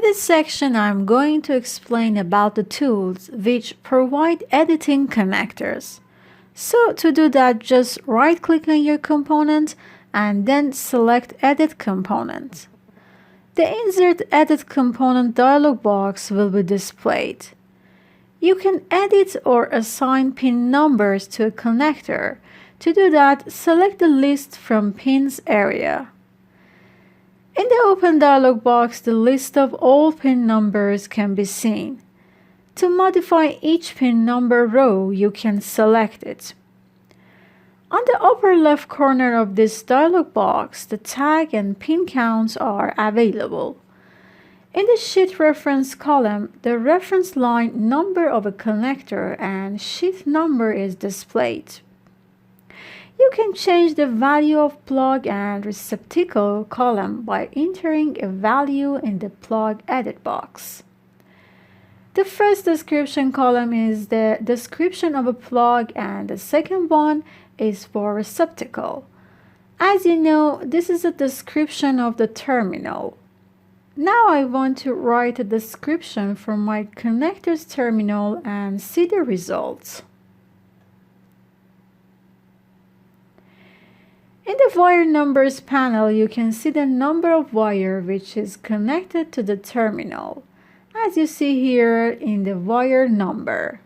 this section, I'm going to explain about the tools which provide editing connectors. So to do that, just right-click on your component and then select Edit Component. The Insert Edit Component dialog box will be displayed. You can edit or assign pin numbers to a connector. To do that, select the List from Pins area. In the Open dialog box, the list of all pin numbers can be seen. To modify each pin number row, you can select it. On the upper left corner of this dialog box, the tag and pin counts are available. In the Sheet Reference column, the reference line number of a connector and sheet number is displayed. You can change the value of plug and receptacle column by entering a value in the plug edit box. The first description column is the description of a plug and the second one is for receptacle. As you know, this is a description of the terminal. Now I want to write a description for my connector's terminal and see the results. In the Wire Numbers panel, you can see the number of wire which is connected to the terminal, as you see here in the wire number.